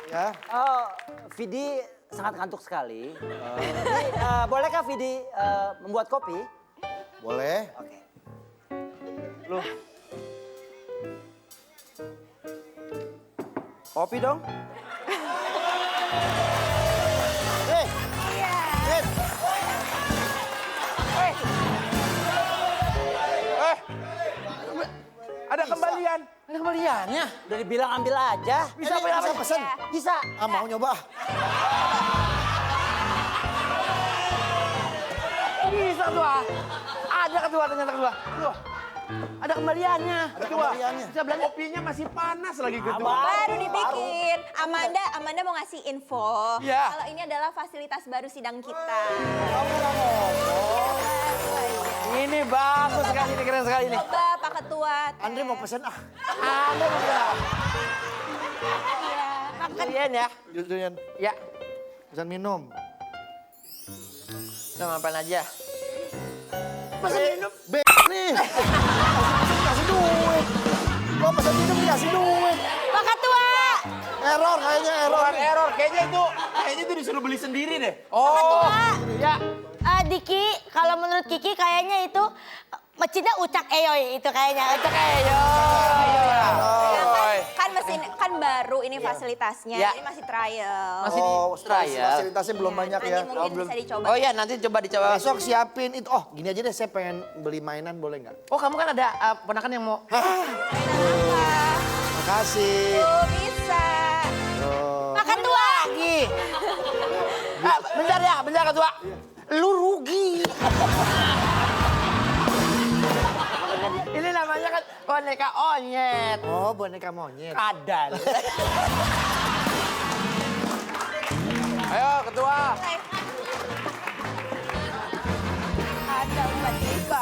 Ya. Vidi sangat ngantuk sekali. Jadi, bolehkah Vidi membuat kopi? Boleh. Oke. Loh, Kopi dong. ada kembalian. Ada kembaliannya. Udah dibilang ambil aja. Bisa pesen. Bisa. Mau nyoba. Bisa tuh ah. Ada ketua ternyata ketua. Tuh. Ada kembaliannya. Ada Ketua. kembaliannya. Bisa bilang kopinya masih panas lagi ketua. Baru dibikin. Amanda mau ngasih info. Iya. Kalau ini adalah fasilitas baru sidang kita. Kamu nggak ngomong. Ini bagus sekali, ini keren sekali ini. Coba Pak Ketua. Andre mau pesen ah. Anda mau bilang. Iya. Kalian ya. Julian, Ya. pesan minum. Sama apa aja? Pesan minum. Nih. Kasih duit. Gua pesan minum dikasih duit. Pak Ketua. Error kayaknya error. Bukan error, kayaknya itu disuruh beli sendiri deh. Oh. Ya. Diki, kalau menurut Kiki kayaknya itu mecinnya Ucak Eyoy itu kayaknya. Ucak Kan mesin kan baru ini fasilitasnya. Ya. Ini masih trial. Masih trial. Fasilitasnya belum banyak ya. Nanti mungkin bisa dicoba. Oh iya, nanti coba dicoba. Besok siapin itu. Oh, gini aja deh, saya pengen beli mainan, boleh nggak? Oh, kamu kan ada ponakan yang mau. Makasih. Tuh bisa. Oh. Makan tua. Lagi. Bentar ketua. Lu rugi. Ini namanya kan boneka onyet. Oh, boneka monyet. Kadal. Ayo ketua. Ada Mbak Tika.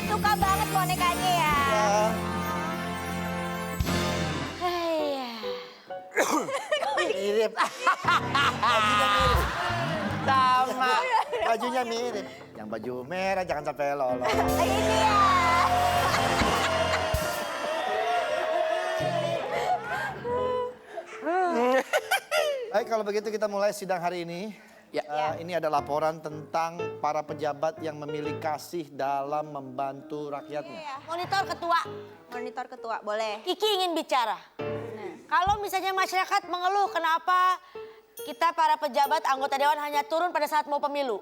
Suka banget bonekanya ya. Mirip. Sama. Bajunya mirip. Yang baju merah jangan sampai lolos. Ini ya. Baik, kalau begitu kita mulai sidang hari ini. Ya. Ini ada laporan tentang para pejabat yang memilih kasih dalam membantu rakyatnya. Iya. Monitor ketua, Monitor ketua, boleh. Kiki ingin bicara. Kalau misalnya masyarakat mengeluh kenapa kita para pejabat anggota dewan hanya turun pada saat mau pemilu.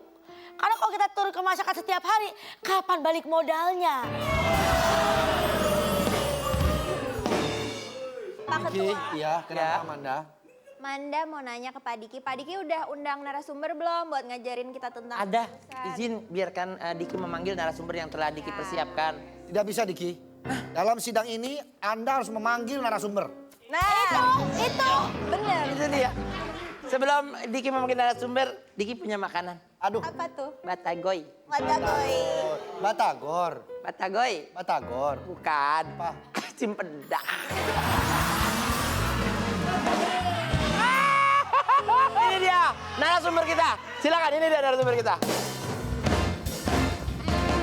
Karena kalau kita turun ke masyarakat setiap hari, kapan balik modalnya? Pak Diki, Ketua. iya, kenapa Ya. Amanda? Manda mau nanya ke Pak Diki. Pak Diki udah undang narasumber belum buat ngajarin kita tentang Ada, urusan? izin biarkan Diki memanggil narasumber yang telah Diki persiapkan. Tidak bisa, Diki. Dalam sidang ini, Anda harus memanggil narasumber. Nah, itu bener. Itu dia. Sebelum Diki memanggil narasumber, Diki punya makanan. Aduh, Apa tuh? Batagoy. Wadagoy. Batagor. Batagoy. Batagor. Bukan. Apa? Cimpedak. Ini dia narasumber kita. Silakan, ini dia narasumber kita.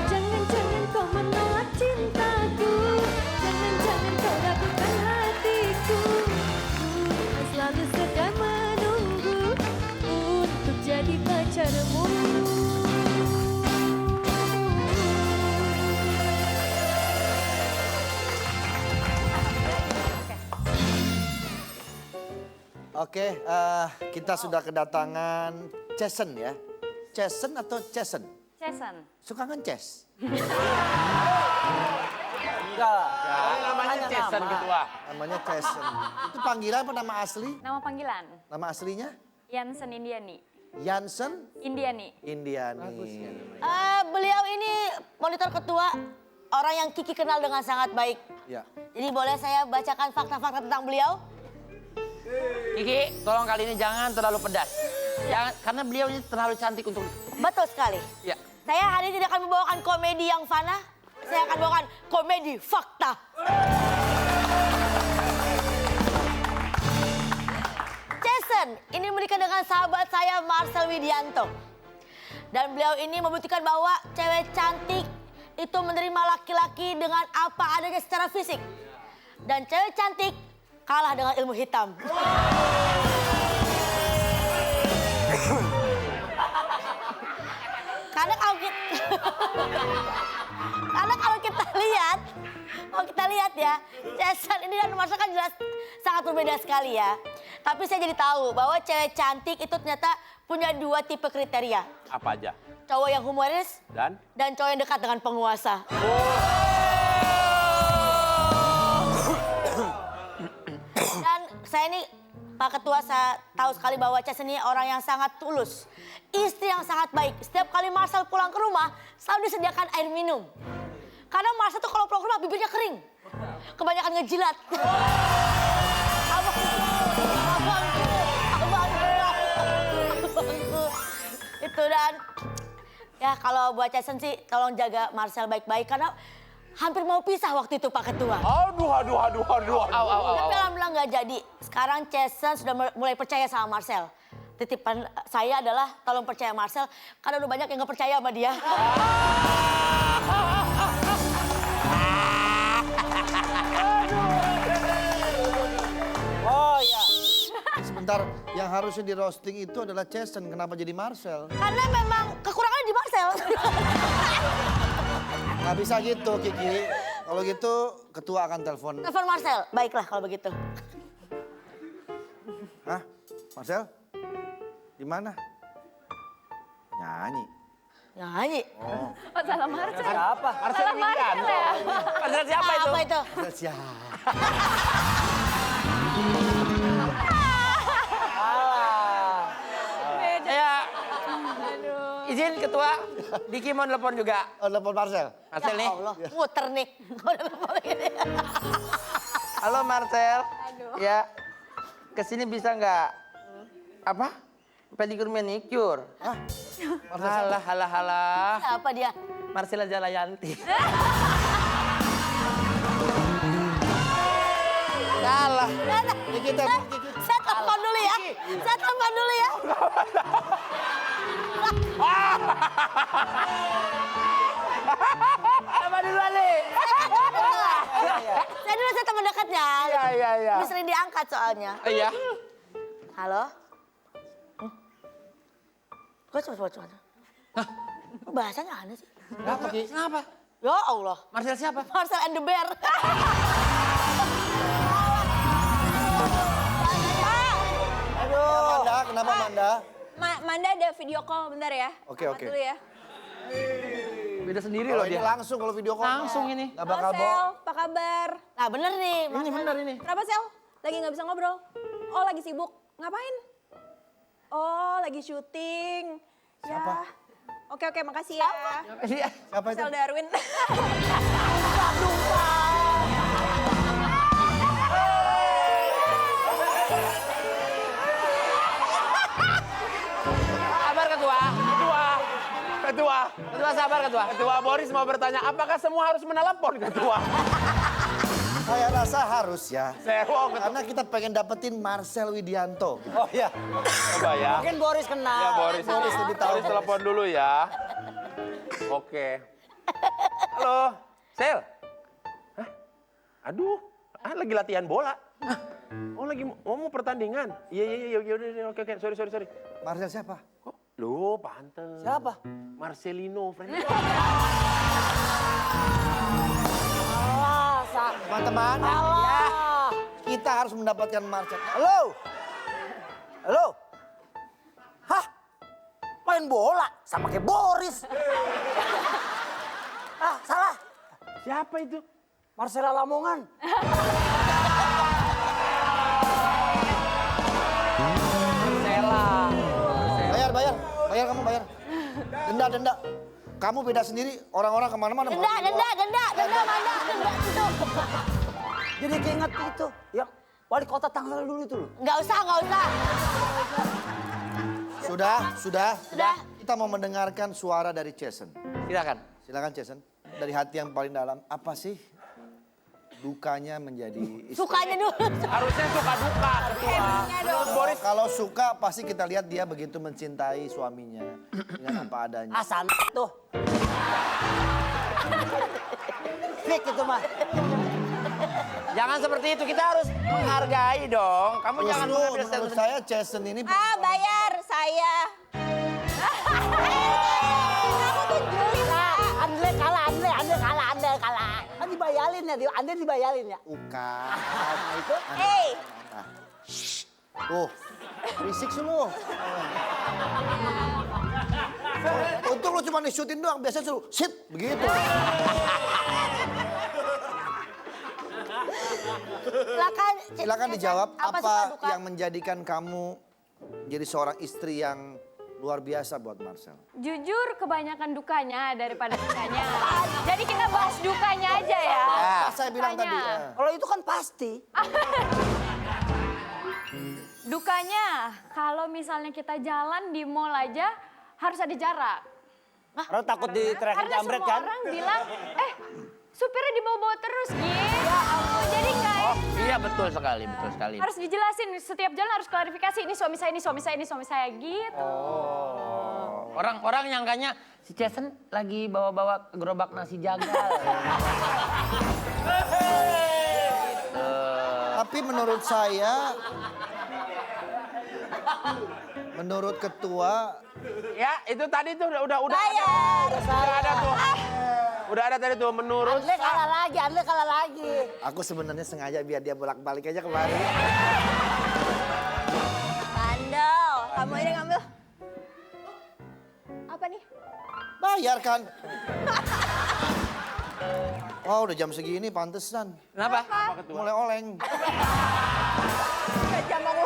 Jangan-jangan kau menolak cintaku, jangan-jangan kau ragukan hatiku. Ku selalu sedang menunggu untuk jadi pacarmu. Oke, kita sudah kedatangan Cesen ya. Cesen atau Cesen? Cesan. Suka ngeces? Enggak lah. Namanya Jason ketua. Namanya Cesen. Itu panggilan apa nama asli? Nama panggilan, Nama aslinya? Yansen Indiani. Jansen Indiani. Indiani. Beliau ini monitor ketua, orang yang Kiki kenal dengan sangat baik. Ya. Jadi boleh saya bacakan fakta-fakta tentang beliau? Kiki, tolong kali ini jangan terlalu pedas. Jangan, karena beliau ini terlalu cantik untuk... Betul sekali. Ya. Saya hari ini tidak akan membawakan komedi yang fana, saya akan bawakan komedi fakta. Jason ini menikah dengan sahabat saya Marcel Widianto. Dan beliau ini membuktikan bahwa cewek cantik itu menerima laki-laki dengan apa adanya secara fisik. Dan cewek cantik kalah dengan ilmu hitam. Karena kalau kita lihat ya, Jason ini dan Marcel kan jelas sangat berbeda sekali ya. Tapi saya jadi tahu bahwa cewek cantik itu ternyata punya 2 tipe kriteria. Apa aja? Cowok yang humoris dan cowok yang dekat dengan penguasa. Dan saya ini Pak Ketua, saya tahu sekali bahwa Jason ini orang yang sangat tulus. Istri yang sangat baik. Setiap kali Marcel pulang ke rumah, selalu disediakan air minum. Karena Marcel tuh kalau pulang ke rumah bibirnya kering. Kebanyakan ngejilat. Abangku. Itu dan ya kalau buat Jason sih tolong jaga Marcel baik-baik karena hampir mau pisah waktu itu Pak Ketua. Aduh. Tapi alhamdulillah nggak jadi. Sekarang Jason sudah mulai percaya sama Marcel. Titipan saya adalah tolong percaya Marcel karena udah banyak yang nggak percaya sama dia. Oh iya. Sebentar, yang harusnya di roasting itu adalah Jason. Kenapa jadi Marcel? Karena memang kekurangannya di Marcel. Nggak bisa gitu, Kiki. Kalau gitu, ketua akan telepon. Telepon Marcel. Baiklah kalau begitu. Hah? Marcel? Di mana? Nyanyi. Nyanyi. Oh, salah Marcel. Siapa? Salah Marcel ya. Marcel siapa itu? Apa itu? Siapa? Ya, izin ketua, Diki mau telepon juga. Oh, telepon Marcel. Marcel nih. Ya Allah, muter nih. Halo Marcel. Aduh. Ya, kesini bisa nggak? Apa? Pedicure manicure. Halah. Siapa dia? Marcella Jalayanti. Salah. Saya telepon dulu ya. Saya telepon dulu ya. Apa duluan nih? Saya teman dekatnya. Iya. Ini sering diangkat soalnya. Iya. Halo? Coba. Bahasanya aneh sih. Kenapa? Ya Allah. Marcel siapa? Marcel and the Bear. Manda, kenapa Manda? Manda ada video call bentar ya. Oke. Dulu ya. Beda sendiri Kalau loh ini dia. langsung kalau video call. Langsung ini. Nggak Halo bakal Sel, bohong. apa kabar? Nah bener nih. Ini benar ini. Kenapa Sel? Lagi nggak bisa ngobrol? Oh lagi sibuk. Ngapain? Oh lagi syuting. Siapa? Ya. Oke, makasih ya. Siapa itu? Sel Darwin. Sabar ketua. Sabar ketua. Ketua Boris mau bertanya, apakah semua harus menelepon ketua? Saya rasa harus ya. Sewong ketua. Karena kita pengen dapetin Marcel Widianto. Oh iya. Coba ya. Mungkin Boris kenal. Ya Boris lebih tahu. Boris telepon dulu ya. Oke. Halo, Sel. Hah? Aduh, lagi latihan bola. Oh lagi mau pertandingan. Iya, udah, oke, sorry. Marcel siapa? Kok? Loh, pantes. Siapa? Marcelino, friend. Teman-teman, ya, kita harus mendapatkan Marcel. Halo? Hah? Main bola sama kayak Boris. Salah. Siapa itu? Marcella Lamongan. Bayar kamu bayar. Denda. Kamu beda sendiri, orang-orang kemana-mana. Denda, Manda. Itu. Jadi keinget itu. Yang wali kota Tangerang dulu itu loh. Nggak usah. Sudah. Sudah. Kita mau mendengarkan suara dari Jason. Silakan. Jason. Dari hati yang paling dalam, apa sih dukanya menjadi istri? Sukanya dulu. Harusnya suka-duka, ketua. Menurut Boris, Kalau suka, pasti kita lihat dia begitu mencintai suaminya dengan apa adanya. Asan tuh. Fake itu mah. Jangan seperti itu, kita harus menghargai dong. Kamu jangan Justru mengambil menurut statement. saya Jason ini Bayar saya. Kamu tuh jeli, Pak. Andre kalah. Kan dibayalin ya, Andre dibayalin ya. bukan. Hey, Tuh, berisik sih lu. Untung lu cuma di-shootin doang, biasanya suruh sit, begitu. Silakan dijawab apa suka apa duka? yang menjadikan kamu jadi seorang istri yang luar biasa buat Marcel. Jujur kebanyakan dukanya daripada sukanya. Jadi kita bahas dukanya aja ya. Pas saya bilang tadi. Dukanya. Kalau itu kan pasti. Dukanya kalau misalnya kita jalan di mall aja harus ada jarak. Karena takut diteriakin Karena jambret semua kan. orang bilang, supirnya dibawa-bawa terus gitu. Ya ampun, jadi nggak Iya betul sekali, betul sekali. harus dijelasin setiap jalan harus klarifikasi ini suami saya, ini suami saya, ini suami saya gitu. Orang-orang nyangkanya si Jason lagi bawa-bawa gerobak nasi jagal. Tapi menurut saya, menurut ketua, Ya, itu tadi tuh udah bayar. udah ada tuh. Udah ada tadi tuh menurut Andre kalah lagi. aku sebenarnya sengaja biar dia bolak-balik aja kemari. Bandel, kamu ini ngambil. Apa nih? Bayar kan? Oh udah jam segini pantesan. Kenapa? Mulai oleng. Jam aku.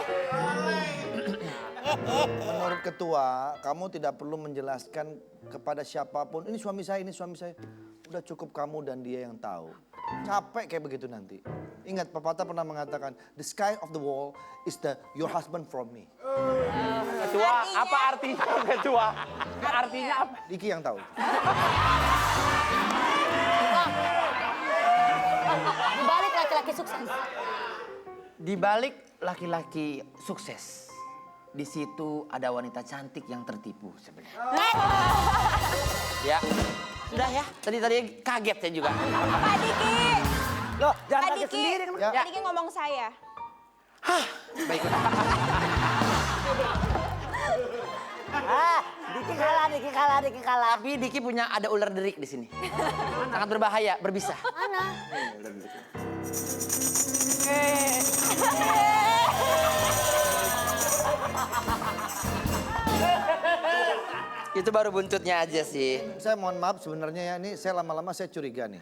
Menurut ketua, kamu tidak perlu menjelaskan kepada siapapun. Ini suami saya, ini suami saya. Udah cukup kamu dan dia yang tahu. Capek kayak begitu nanti. Ingat pepatah pernah mengatakan, the sky of the wall is your husband from me. ketua, apa artinya ketua? Artinya apa? Diki yang tahu. Di balik laki-laki sukses. Di balik laki-laki sukses, di situ ada wanita cantik yang tertipu sebenarnya. Ya, sudah ya. Tadi kaget saya juga. Pak Diki. Loh, jangan Pak kaget Diki. sendiri. Ya. Pak Diki ngomong saya. Baik. Diki kalah. Tapi Diki punya ada ular derik di sini. Sangat berbahaya, berbisa. Mana? Itu baru buntutnya aja sih. Saya mohon maaf sebenarnya ya, ini saya lama-lama saya curiga nih.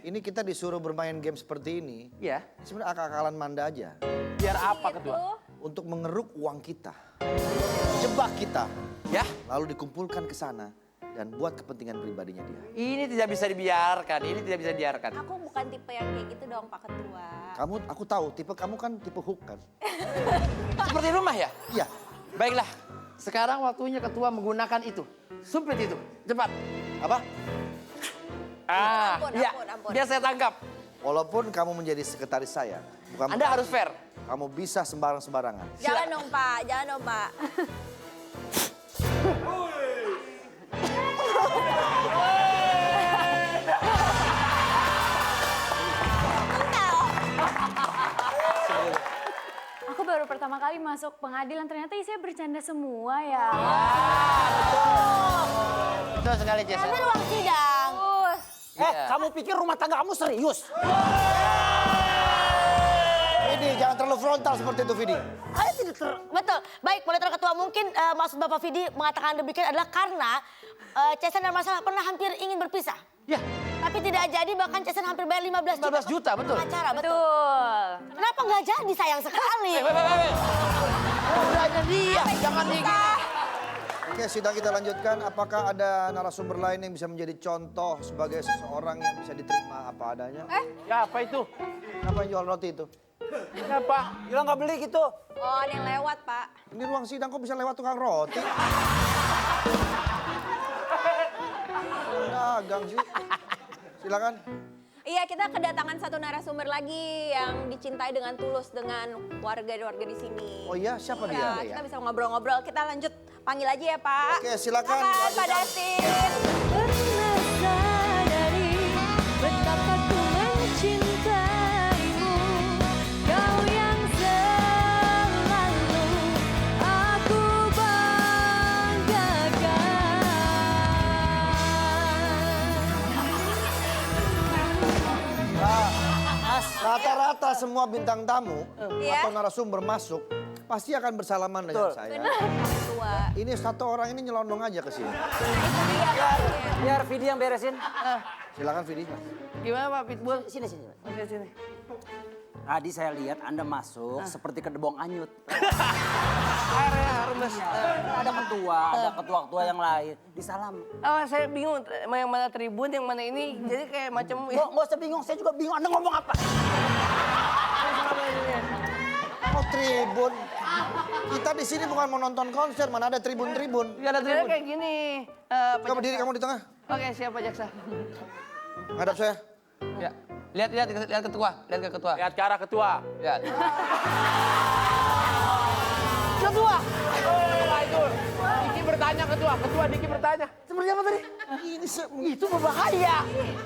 Ini kita disuruh bermain game seperti ini. Iya. Sebenarnya akal-akalan Manda aja. Biar apa ketua? Untuk mengeruk uang kita. Jebak kita. Ya, Lalu dikumpulkan ke sana. Dan buat kepentingan pribadinya dia. ini tidak bisa dibiarkan. Ini tidak bisa dibiarkan. Aku bukan tipe yang kayak gitu dong Pak Ketua. Aku tahu, tipe kamu kan tipe hook kan? Seperti rumah ya? Iya. Baiklah, sekarang waktunya ketua menggunakan itu. Sumpit itu, cepat. Apa? Ampun, Iya, ampun. biar saya tangkap. Walaupun kamu menjadi sekretaris saya. Bukan Anda harus fair. Kamu bisa sembarang-sembarangan. Jangan dong Pak, jangan dong Pak. Aku baru pertama kali masuk pengadilan, ternyata isinya bercanda semua ya. Betul sekali, Jason. Tapi ruang sidang. Iya. Kamu pikir rumah tangga kamu serius? Vidi, jangan terlalu frontal seperti itu, Vidi. Saya tidak Betul. Baik, moderator ketua, mungkin maksud Bapak Vidi mengatakan demikian adalah karena Jason dan Marcel pernah hampir ingin berpisah. Ya, Tapi tidak jadi, bahkan Jason hampir bayar 15 juta. 15 juta, betul. Pengacara, betul. Betul. Kenapa nggak jadi, sayang sekali. Udahnya dia, jangan di... Oke, sidang kita lanjutkan. Apakah ada narasumber lain yang bisa menjadi contoh sebagai seseorang yang bisa diterima apa adanya? Ya apa itu? Siapa yang jual roti itu? Kenapa? Bilang nggak beli gitu. Oh, ada yang lewat Pak. Ini ruang sidang kok bisa lewat tukang roti? Dagang sih. Silakan. Iya, kita kedatangan satu narasumber lagi yang dicintai dengan tulus dengan warga-warga di sini. Oh iya, siapa Ya, dia? kita bisa ngobrol-ngobrol. Kita lanjut, panggil aja ya Pak. Oke, silakan. Silakan, Pak Lanjutkan. Dasin. Pernah sadari betapa ku mencintai rata-rata semua bintang tamu Iya. atau narasumber masuk pasti akan bersalaman dengan saya. Tua. Ini satu orang ini nyelondong aja ke sini. Biar Vidi yang beresin. Silakan Vidi. Gimana Pak Pitbull? Sini, sini. Sini. Tadi saya lihat Anda masuk seperti kedebong anyut. Airnya harus ada ketua-ketua yang lain. Disalam. Oh, saya bingung yang mana tribun, yang mana ini. Jadi kayak macam Nggak usah bingung, saya juga bingung. Anda ngomong apa? Oh tribun. Kita di sini bukan mau nonton konser, mana ada tribun-tribun. Gak ada tribun kayak gini. Pak Kamu berdiri, Jaksa. kamu di tengah. Oke, siap Pak Jaksa. Ngadap saya. Ya. Lihat ke ketua, lihat ke ketua. Lihat ke arah ketua. Lihat. Ketua. Oh, itu. Diki bertanya ketua. Ketua Diki bertanya. Seperti apa tadi? Itu berbahaya.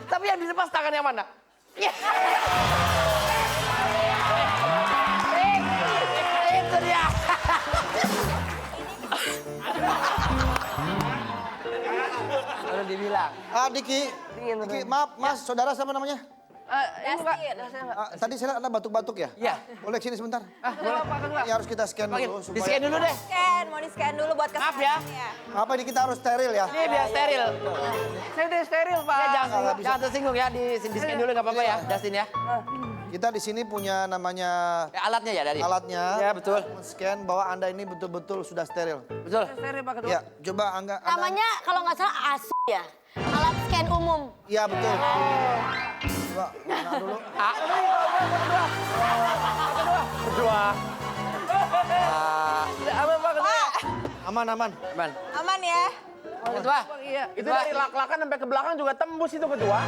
Tapi yang dilepas tangan yang mana? Itu dia. Baru dibilang. Diki. Diki, maaf mas, saudara siapa namanya? Ini Pak. Saya enggak. Tadi saya lihat Anda batuk-batuk ya? Iya. Boleh sini sebentar. Boleh Pak, kan Pak? Ini harus kita scan dulu Di scan dulu deh. Mau di scan dulu buat Maaf ya. Apa ini kita harus steril ya? Ini biar steril. Saya udah steril, Pak. Ya, jangan tersinggung ya, di scan dulu nggak apa-apa ya, Dustin ya. Kita di sini punya namanya Ya, alatnya ya dari. alatnya. Ya, betul. Scan bahwa Anda ini betul-betul sudah steril. Betul. Steril Pak Ketua. Ya, coba Anda. Namanya kalau nggak salah ASU ya. Alat scan umum. Iya betul. Coba angkat dulu. Ketua. Aman Pak Ketua. Aman, aman. Aman. Aman ya. Ketua. Iya. Itu dari lak-lakan sampai ke belakang juga tembus itu ketua.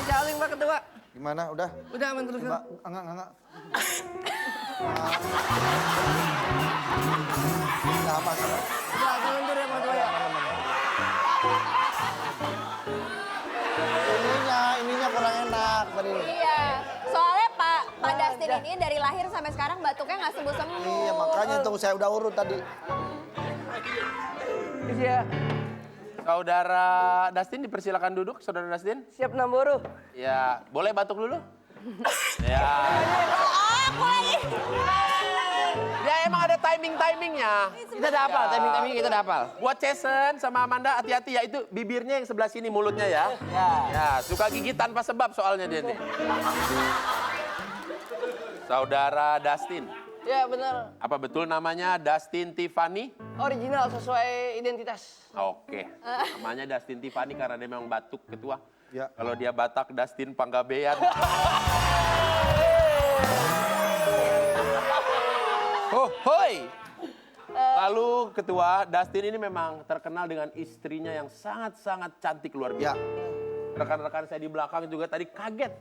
Jaling Pak Ketua. Gimana? Udah? Udah aman terus. Coba angkat. Nah, aman. Jalan terus ya Pak Ketua ya. Ininya kurang enak tadi. Iya. Soalnya Pak Dustin ini dari lahir sampai sekarang batuknya nggak sembuh-sembuh. Iya, makanya tuh saya udah urut tadi. Iya. Saudara Dustin dipersilakan duduk, Saudara Dustin. Siap Namboru. Ya, boleh batuk dulu? Ya. Aku lagi. Ya emang ada timingnya. Kita udah hafal, timing kita udah hafal. Buat Jason sama Amanda hati-hati ya, itu bibirnya yang sebelah sini mulutnya ya. Ya, suka gigit tanpa sebab soalnya dia nih. Saudara Dustin. Ya benar. Apa betul namanya Dustin Tiffany? Original sesuai identitas. Oke. Namanya Dustin Tiffany karena dia memang batuk ketua. Ya. Kalau dia Batak, Dustin Panggabean. Oh, hoi. Lalu ketua, Dustin ini memang terkenal dengan istrinya yang sangat-sangat cantik luar Ya. biasa. Rekan-rekan saya di belakang juga tadi kaget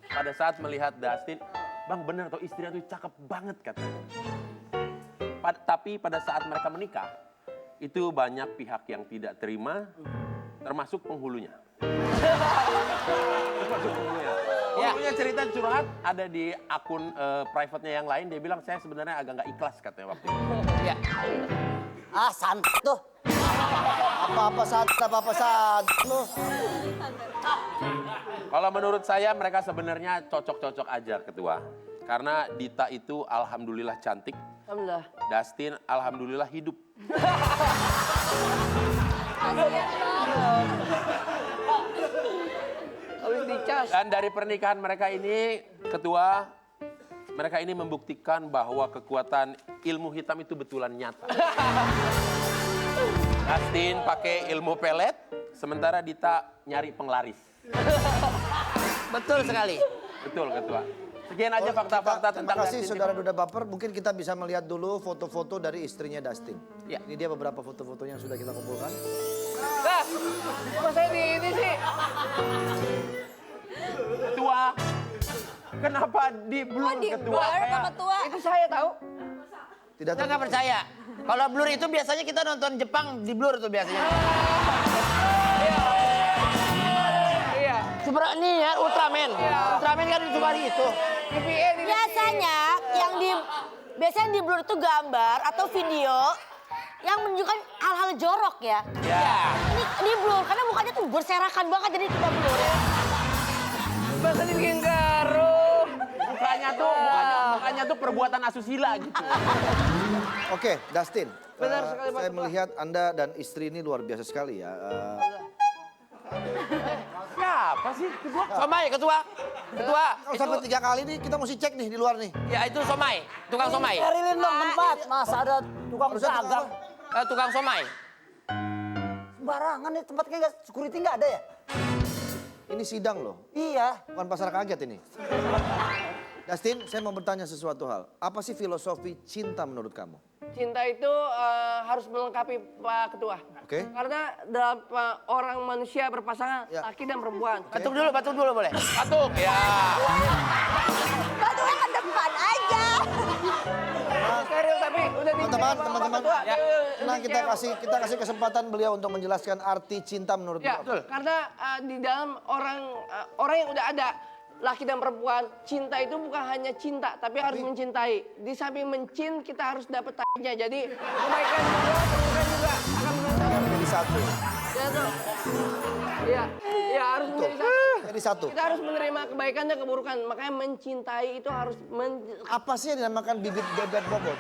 pada saat melihat Dustin. Bang bener tuh istrinya tuh cakep banget katanya. Tapi pada saat mereka menikah, itu banyak pihak yang tidak terima, termasuk penghulunya. Termasuk penghulunya. Penghulunya cerita curhat ada di akun private-nya yang lain, dia bilang saya sebenarnya agak nggak ikhlas katanya waktu itu. Ya. Santai tuh. Apa-apa saat lu. Kalau menurut saya mereka sebenarnya cocok-cocok aja ketua. Karena Dita itu alhamdulillah cantik, Alhamdulillah. Dustin alhamdulillah hidup. Habis dicas. Dan dari pernikahan mereka ini, ketua, mereka ini membuktikan bahwa kekuatan ilmu hitam itu betulan nyata. Dustin pakai ilmu pelet, sementara Dita nyari penglaris. Betul sekali. Betul ketua. Sekian aja fakta-fakta tentang Terima kasih Dustin. saudara Duda Baper. Mungkin kita bisa melihat dulu foto-foto dari istrinya Dustin. Ya. Ini dia beberapa foto-fotonya yang sudah kita kumpulkan. Nah, kok saya di ini sih? Ketua, kenapa di blur Di ketua? blur Pak Ketua. Itu saya tahu. Tidak Kita nggak percaya. Kalau blur itu biasanya kita nonton Jepang di blur tuh biasanya. Iya. Seperti ini ya, Ultraman. Ultraman kan cuma itu. VPN ini. Biasanya biasanya di blur itu gambar atau video yang menunjukkan hal-hal jorok ya. Ya. Ini blur karena mukanya tuh berserakan banget jadi tidak blur ya. Bahkan dibikin garu. Mukanya mukanya tuh perbuatan asusila gitu. Oke, Dustin. Benar sekali, Pak Saya Ketua. melihat Anda dan istri ini luar biasa sekali ya. Siapa sih? Ketua? Somai, ketua. Ketua. Kalau sampai 3 kali nih, kita mesti cek nih di luar nih. Ya itu somai, tukang somai. Sterilin dong tempat, masa ada tukang Harusnya tukang dagang. Tukang somai. Sembarangan nih tempatnya nggak, security nggak ada ya? Ini sidang loh, Iya. bukan pasar kaget ini. Dustin, saya mau bertanya sesuatu hal. Apa sih filosofi cinta menurut kamu? Cinta itu harus melengkapi Pak Ketua. Oke. Karena dalam orang manusia berpasangan Ya. laki dan perempuan. Batuk dulu boleh. Batuk, ya. Batunya ke depan aja. Steril tapi udah Teman-teman, Ya. nah kita kasih kesempatan beliau untuk menjelaskan arti cinta menurut Ya, beliau. karena di dalam orang yang udah ada laki dan perempuan, cinta itu bukan hanya cinta, tapi harus mencintai. Di samping kita harus dapat tanya. Jadi kebaikan juga akan Jadi satu. Ya tuh. Iya, harus menjadi satu. Jadi satu. Kita harus menerima kebaikan dan keburukan. Makanya mencintai itu harus Apa sih yang dinamakan bibit bebet bobot?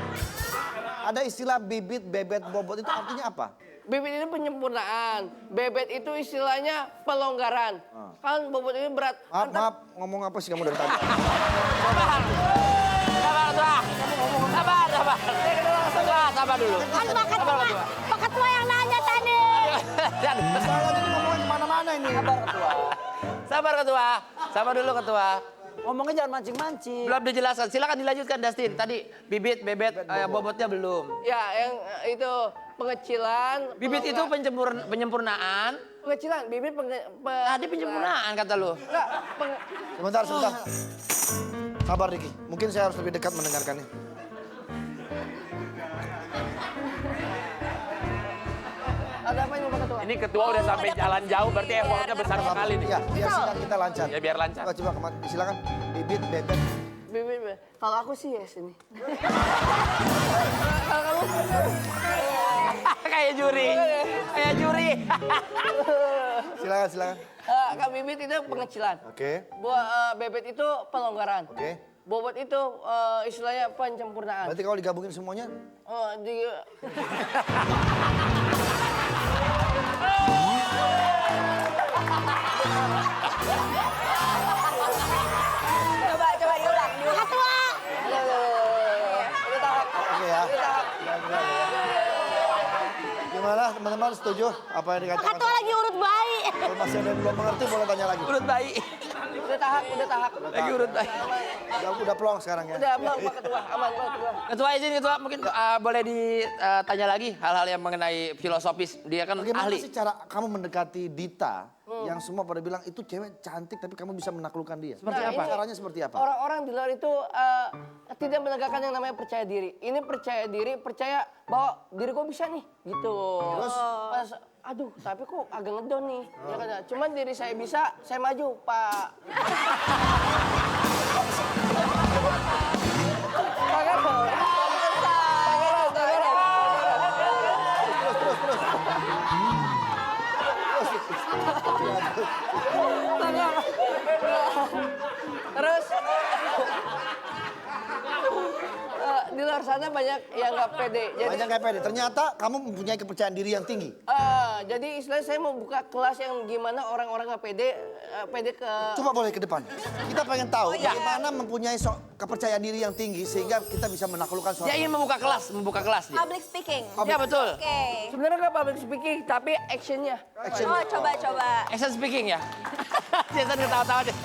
Ada istilah bibit bebet bobot itu artinya apa? bibit itu penyempurnaan. Bebet itu istilahnya pelonggaran. Kan bobot itu berat. Maaf, ngomong apa sih kamu dari tadi? Sabar dulu. Kan Pak Ketua yang nanya tadi. Saya lagi ngomongin kemana-mana ini. Sabar ketua. Sabar dulu ketua. Ngomongnya jangan mancing-mancing. Belum dijelaskan. Silakan dilanjutkan Dustin. Tadi bibit, bebet, bobotnya belum. Ya, yang itu pengecilan. Bibit itu penyempurnaan. Pengecilan, bibit Tadi penyempurnaan kata lu. Enggak, Sebentar. Sabar Riki, mungkin saya harus lebih dekat mendengarkannya. ada apa ini Pak Ketua? Ini ketua udah sampai jalan jauh, berarti effortnya besar sekali nih. Ya, biar sidang kita lancar. Ya biar lancar. Coba kemana? Silakan. Bibit bebet. Bibit. Kalau aku sih yes ini. Kayak juri. Kayak juri. Silakan. Kak bibit itu pengecilan. Oke. Bebet itu pelonggaran. Oke. Bobot itu istilahnya penyempurnaan. Berarti kalau digabungin semuanya, Coba diulang. Pak Ketua. oke ya. Gimana teman-teman, setuju apa yang Pak dikatakan? Ketua lagi urut bayi. Kalau masih ada yang belum mengerti boleh tanya lagi. Urut bayi. udah tahap. Lagi urut bayi. Udah plong sekarang ya. Udah belum Pak Ketua, aman Pak Ketua. Ketua izin ketua mungkin boleh ditanya lagi hal-hal yang mengenai filosofis. Dia kan Bagaimana ahli. sih cara kamu mendekati Dita yang semua pada bilang itu cewek cantik tapi kamu bisa menaklukkan dia? Seperti apa? Caranya seperti apa? Orang-orang di luar itu tidak menegakkan yang namanya percaya diri. Ini percaya diri, percaya bahwa diriku bisa nih, gitu. Terus pas, aduh, tapi kok agak ngedon nih. Ya kan, cuman diri saya bisa, saya maju, Pak. Terus di luar sana banyak yang nggak pede. Jadi, Banyak kayak pede. Ternyata kamu mempunyai kepercayaan diri yang tinggi. jadi istilahnya saya mau buka kelas yang gimana orang-orang nggak pede, pede ke. Coba boleh ke depan. Kita pengen tahu bagaimana mempunyai kepercayaan diri yang tinggi sehingga kita bisa menaklukkan Dia ingin membuka kelas dia. Public speaking. Ya betul. Oke. Sebenarnya nggak public speaking, tapi actionnya. Oh, coba. Action speaking ya. Jason ketawa-tawa deh.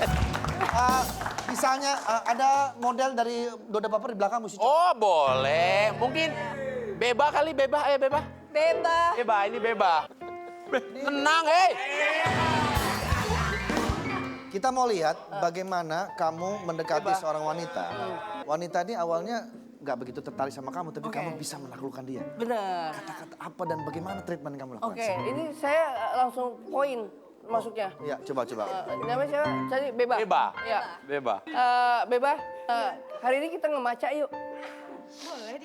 Misalnya ada model dari Doda Baper di belakang musik. Oh boleh, mungkin Beba kali, Beba, Beba. Beba. Beba, ini Beba. Tenang, hei. Kita mau lihat bagaimana kamu mendekati seorang wanita. Wanita ini awalnya nggak begitu tertarik sama kamu, tapi kamu bisa menaklukkan dia. Benar. Kata-kata apa dan bagaimana treatment kamu lakukan? Oke, ini saya langsung poin masuknya. Ya, coba. Namanya siapa? Cari Beba. Beba. Ya. Beba. Beba, hari ini kita ngemaca yuk.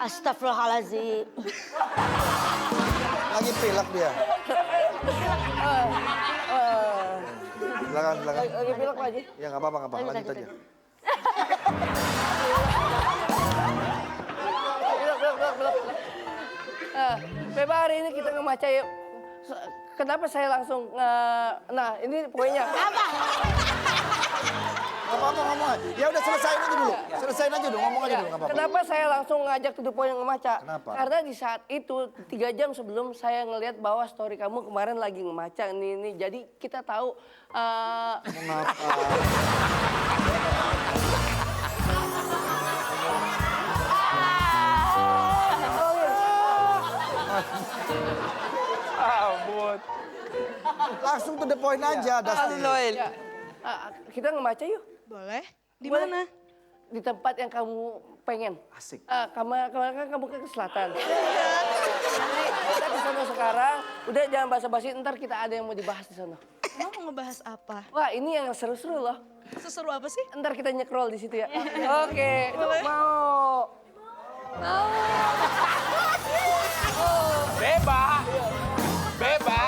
Astagfirullahaladzim. Lagi pilek dia. Silakan. Lagi pilek Pak Haji. Ya nggak apa-apa, lanjut aja. Beba hari ini kita ngemaca yuk. Kenapa saya langsung, nah ini poinnya. Apa? Gak apa-apa ngomong aja. Ya udah selesain aja dulu. Selesain aja dulu, ngomong aja dulu, gak apa-apa. Kenapa saya langsung ngajak to the point ngemaca? Kenapa? Karena di saat itu 3 jam sebelum saya ngelihat bahwa story kamu kemarin lagi ngemaca ini. Jadi kita tahu. Mengapa? Ampun. Langsung to the point aja, Dustin. Ya, kita ngemaca yuk. Boleh. Di Boleh. mana? Di tempat yang kamu pengen. Asik. Kemarin kan kamu ke selatan. Jadi kita ke sana sekarang. Udah jangan basa-basi, ntar kita ada yang mau dibahas di sana. Emang mau ngebahas apa? Wah ini yang seru-seru loh. Seseru apa sih? Ntar kita nyekrol di situ ya. Oke, itu mau. Beba. Beba.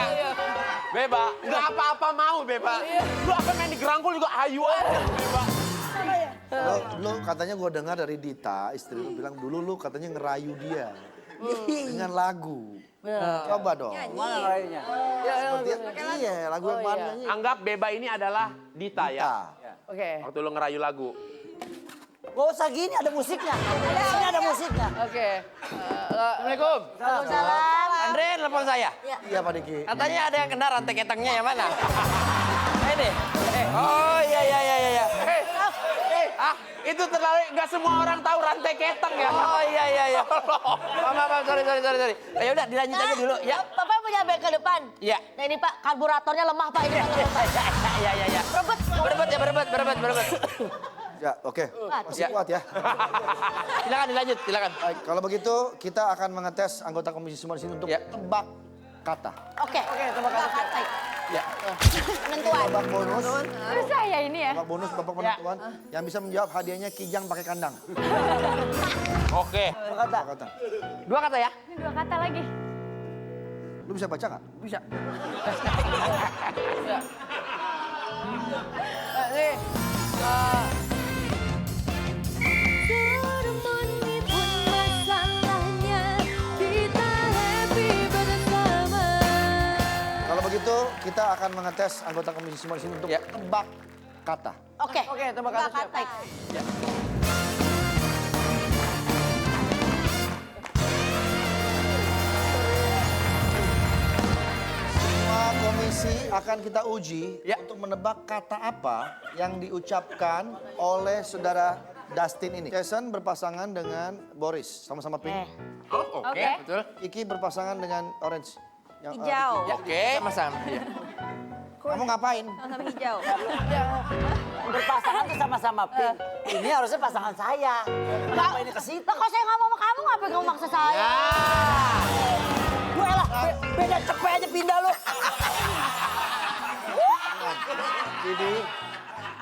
Beba. Nggak apa-apa mau, Beba. Lu apa main di gerangkul juga ayu aja, Beba. Lu katanya gue dengar dari Dita, istri lu bilang dulu lu katanya ngerayu dia. Dengan lagu. Coba dong. Mana rayunya? Seperti, iya, lagu yang mana nyanyi? Anggap Beba ini adalah Dita ya. Oke. Waktu lu ngerayu lagu. Gak usah gini, ada musiknya. Di sini ada musiknya. Oke. Assalamualaikum. Waalaikumsalam. Andre telepon saya. Iya Pak Diki. Katanya ada yang kena rantai ketengnya yang mana? Ini. Oh iya. Itu terlalu nggak semua orang tahu rantai keteng ya. Oh iya. Maaf, sorry. Ya udah dilanjut aja dulu ya. Bapak punya bengkel ke depan? Iya. Nah ini Pak, karburatornya lemah Pak. Ini Iya. Berebut. Ya, oke. Masih kuat ya. Silakan dilanjut, silakan. Baik, kalau begitu kita akan mengetes anggota komisi semua di sini untuk Ya. tebak kata. Oke, terima kasih. Ya. Penentuan. Babak bonus, Terus saya ini ya. babak penentuan. Yang bisa menjawab hadiahnya kijang pakai kandang. Oke. Dua kata. 2 kata ya? Ini 2 kata lagi. Lu bisa baca nggak? Bisa. Nih. Kalau begitu kita akan mengetes anggota komisi semua di sini untuk Ya. tebak kata. Oke, Terima kasih. Siap. Baik. Semua komisi akan kita uji Ya. untuk menebak kata apa yang diucapkan oleh saudara Dustin ini. Jason berpasangan dengan Boris, sama-sama pink. Oh, oke. Oke. Betul. Iki berpasangan dengan orange. Yang, Hijau. Ricky. Oke. Sama-sama. Iya. Kamu ngapain? Sama-sama hijau. Berpasangan tuh sama-sama pink. Ini harusnya pasangan saya. Kenapa ini ke situ? Lah kok saya nggak mau sama kamu, ngapain kamu maksa saya? Gue lah, beda cepet aja pindah lu. Jadi,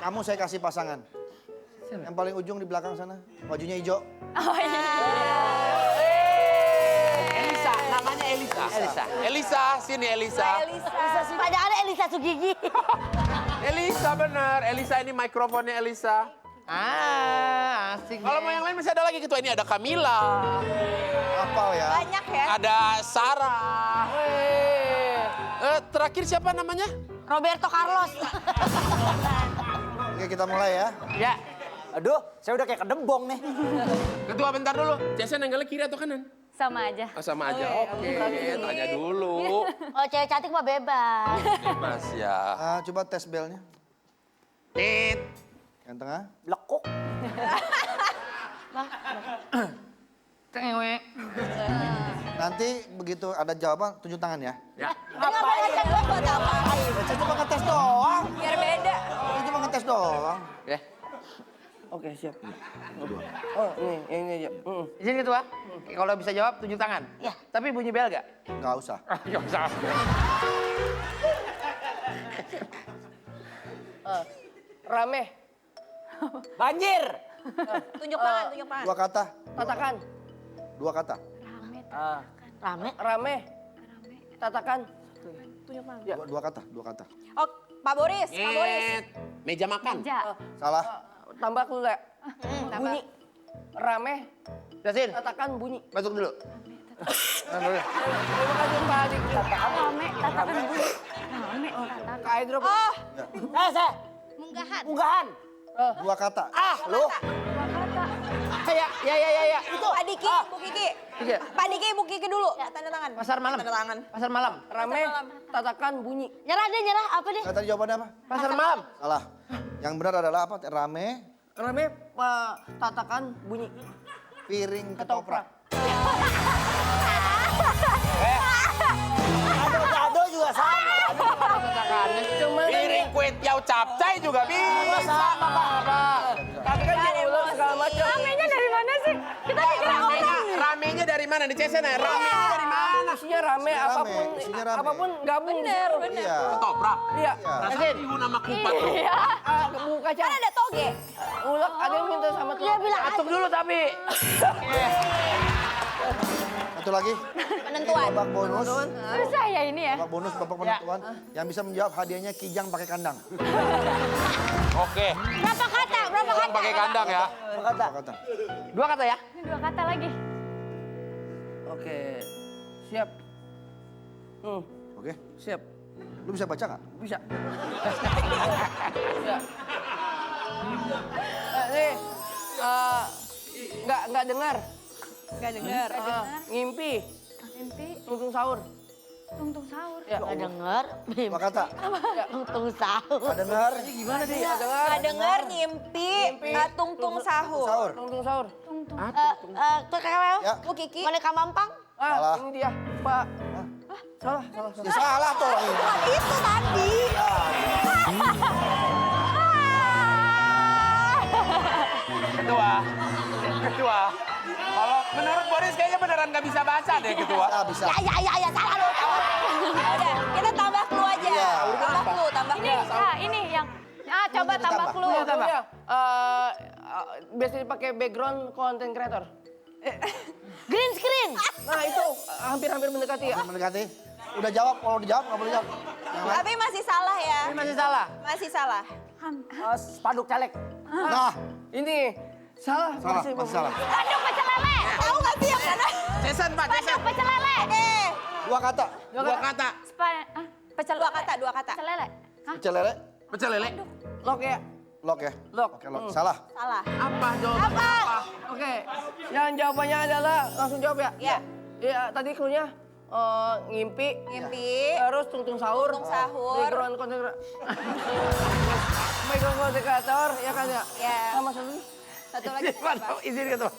kamu saya kasih pasangan. Yang paling ujung di belakang sana, bajunya hijau. Elisa, namanya Elisa. Elisa, sini Elisa. Padahal Elisa Sugigi. Elisa bener. Elisa ini mikrofonnya Elisa. Asik. Kalau mau yang lain masih ada lagi ketua ini ada Camilla, Hafal ya. Banyak ya. ada Sarah. Terakhir siapa namanya? Roberto Carlos. Oke, kita mulai ya. Ya. Aduh, saya udah kayak kedembong nih. Ketua bentar dulu. Jason angle kiri atau kanan? Sama aja. Oh, sama aja. Oke, tanya dulu. Oh cewek cantik mah bebas. Bebas ya. Coba tes belnya. Tit. Yang tengah. Lekuk. Nanti begitu ada jawaban, tunjuk tangan ya. Ya. Ngapain? Buat apa? Saya cuma ngetes doang. Biar beda. Saya cuma ngetes doang. Ya. Oke, siap. Oh, ini aja. Izin ketua. Kalau bisa jawab tunjuk tangan. Ya. Tapi bunyi bel gak? Nggak usah. Gak usah. Rame. Banjir. Tunjuk tangan, tunjuk tangan. Dua kata. Tatakan. Dua kata. Rame. Rame. Tatakan. Tunjuk tangan. Dua kata. Dua kata. Oh, Pak Boris, Pak Boris. Meja makan. Ja. Salah. Tambah dulu ya. Bunyi. Rame. Jasin, Tatakan bunyi. masuk dulu. Terima kasih Pak Adik. Rame, tatakan bunyi. Rame, tatakan. Kak Hydro. Saya. Munggahan. Unggahan. 2 kata. Lu. Ya. Itu Pak Diki, Bu Kiki. Iya. Pak Diki, Bu Kiki dulu. Tanda tangan. Pasar malam. Tanda tangan. Pasar malam. Rame, tatakan bunyi. Nyerah deh, nyerah. Apa deh? Saya tadi jawabannya apa? Pasar malam. Salah. Yang benar adalah apa? Rame, Rame, tatakan bunyi. piring ketoprak. Gado juga sama. Tatakannya cuman Piring kue tiaw capcay juga bisa. sama Pak. Tapi kan diulang segala macam. Ramenya dari mana sih? Kita dikira orang. Ramenya dari mana? Di CSN ya? Ramenya dari mana? Isinya rame, apapun isinya rame. apapun gabung. Bener, bener. Iya. Ketoprak. Iya. Rasa ibu nama kupat tuh. Buka Kan ada toge. Ulek, ada yang minta sama Dia bilang Atuk dulu tapi. Satu lagi. Penentuan. Babak bonus. Susah ya ini ya. Babak bonus, babak penentuan. Yang bisa menjawab hadiahnya kijang pakai kandang. Oke. berapa kata? Berapa Orang kata? pakai kandang ya. Dua kata. 2 kata ya? Ini 2 kata lagi. Oke. Siap. Oke. Siap. Lu bisa baca nggak? Bisa. Bisa. Nih, nggak dengar. Gak denger. Ngimpi. Mimpi, Tungtung sahur. tungtung sahur. Ya. Nggak denger. Dua kata. Tungtung sahur. Nggak dengar. Gimana deh? Nggak dengar. Gak denger, ngimpi, tungtung sahur. Sahur. Tungtung sahur. Tungtung. Tuh kakak Ya. Bu Kiki. Boneka Mampang. Salah. Ini dia, Pak. Salah. Ya, salah tuh. Itu tadi. Ketua. Kalau menurut Boris kayaknya beneran nggak bisa baca deh ketua. Ah, bisa. Ya, salah lu. Udah, kita tambah clue aja. Iya. Tambah clue, tambah Ini, clue. ini yang. Coba tambah clue. Iya, tambah. Biasanya pakai background content creator. Green screen. Nah itu hampir-hampir mendekati ya. Mendekati. Udah jawab, kalau dijawab nggak boleh jawab. Tapi masih salah ya. Ini masih salah. Masih salah. Spanduk caleg. Nah, Ini salah. masih salah. Tanduk pecel lele. Tahu nggak sih yang mana? Jason Pak, Jason. Tanduk pecel lele. Dua kata. Dua kata. Pecel Dua kata, dua kata. Pecel lele. Hah? Pecel lele. Pecel lele. Lock ya. Lock ya? Lock. Oke, lock. Salah. Salah. Apa jawabannya? Apa? Oke. Yang jawabannya adalah langsung jawab ya. Iya. Ya tadi clue-nya ngimpi. Ngimpi. Terus tungtung sahur. Tungtung sahur. Background content background content creator ya kan ya. Ya. Sama satu lagi. Satu lagi. Mantap, izin ketua.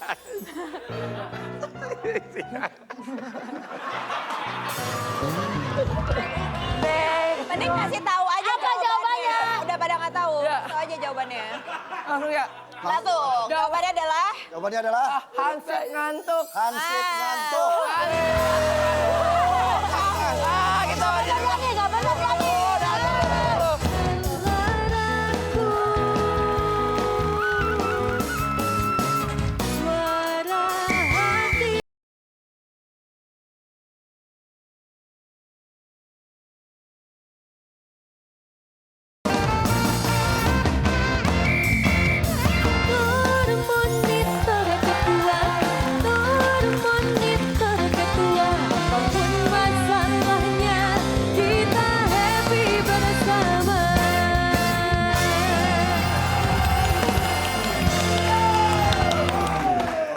Mending kasih tahu aja Apa jawabannya? Udah pada nggak tahu. Ya. Tahu aja jawabannya. Langsung ya. Langsung. Jawabannya adalah Jawabannya adalah Hansip ngantuk. Hansip ngantuk. Gitu aja. Nggak bener lagi.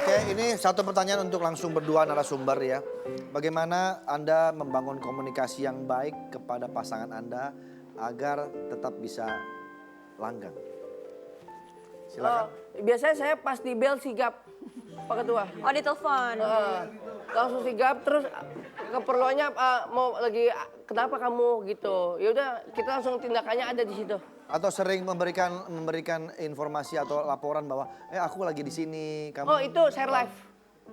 Oke, ini satu pertanyaan untuk langsung berdua narasumber ya. Bagaimana Anda membangun komunikasi yang baik kepada pasangan Anda agar tetap bisa langgeng? Silakan. Biasanya saya pas di bel sigap, Pak Ketua. oh di telepon. Langsung sigap terus keperluannya mau lagi kenapa kamu gitu. Ya udah kita langsung tindakannya ada di situ. Atau sering memberikan informasi atau laporan bahwa aku lagi di sini, kamu. Oh itu share live.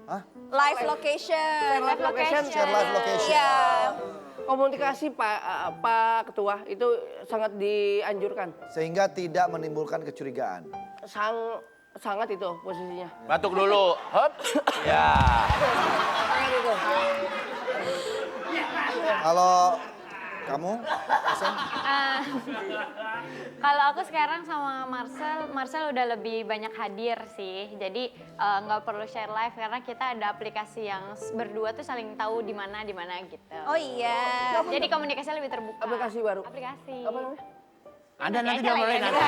Hah? Live location. Live location. Share live location. Iya. Komunikasi Pak Ketua itu sangat dianjurkan. Sehingga tidak menimbulkan kecurigaan. Sangat itu posisinya. Batuk dulu. Hop. Ya. Sangat itu. Kalau Kamu? Esen? Kalau aku sekarang sama Marcel udah lebih banyak hadir sih. Jadi nggak perlu share live karena kita ada aplikasi yang berdua tuh saling tahu di mana gitu. Oh iya. Jadi komunikasinya lebih terbuka. Aplikasi baru. Aplikasi. Apa namanya? Ada nanti aja lah diomelin ya. nanti.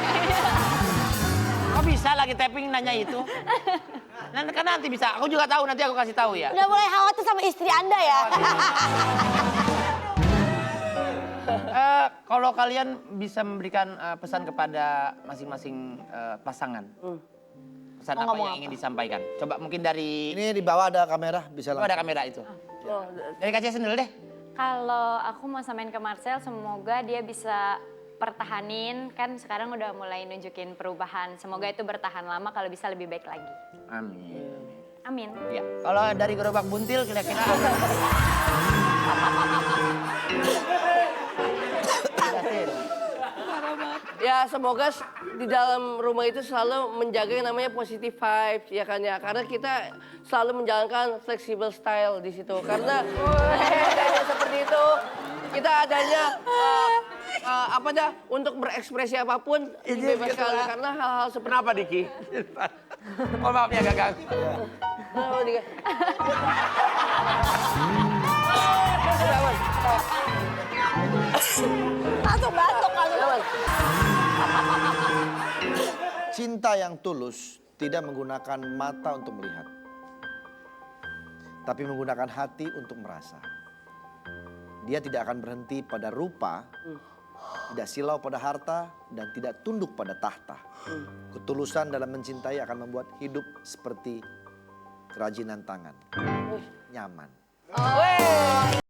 Kok bisa lagi tapping nanya itu? Nanti kan nanti bisa. Aku juga tahu, nanti aku kasih tahu ya. Udah mulai khawatir sama istri Anda ya. Kalau kalian bisa memberikan pesan kepada masing-masing pasangan, pesan apa yang ingin disampaikan? Coba mungkin dari Ini di bawah ada kamera, bisa coba langsung. ada kamera itu. Dari Kak Jason dulu deh. Kalau aku mau samain ke Marcel, semoga dia bisa pertahanin. Kan sekarang udah mulai nunjukin perubahan. Semoga itu bertahan lama, kalau bisa lebih baik lagi. Amin. Amin. Ya, kalau dari gerobak buntil kira-kira Ya semoga di dalam rumah itu selalu menjaga yang namanya positive vibes ya kan ya. Karena kita selalu menjalankan flexible style di situ. Karena adanya seperti itu kita adanya apa dah untuk berekspresi apapun dibebaskan karena hal-hal seperti Kenapa Diki? oh maaf ya Gagang. Oh, Dika. Langsung batuk kalau. Cinta yang tulus tidak menggunakan mata untuk melihat, tapi menggunakan hati untuk merasa. Dia tidak akan berhenti pada rupa, tidak silau pada harta, dan tidak tunduk pada tahta. Ketulusan dalam mencintai akan membuat hidup seperti kerajinan tangan. Nyaman. Weh.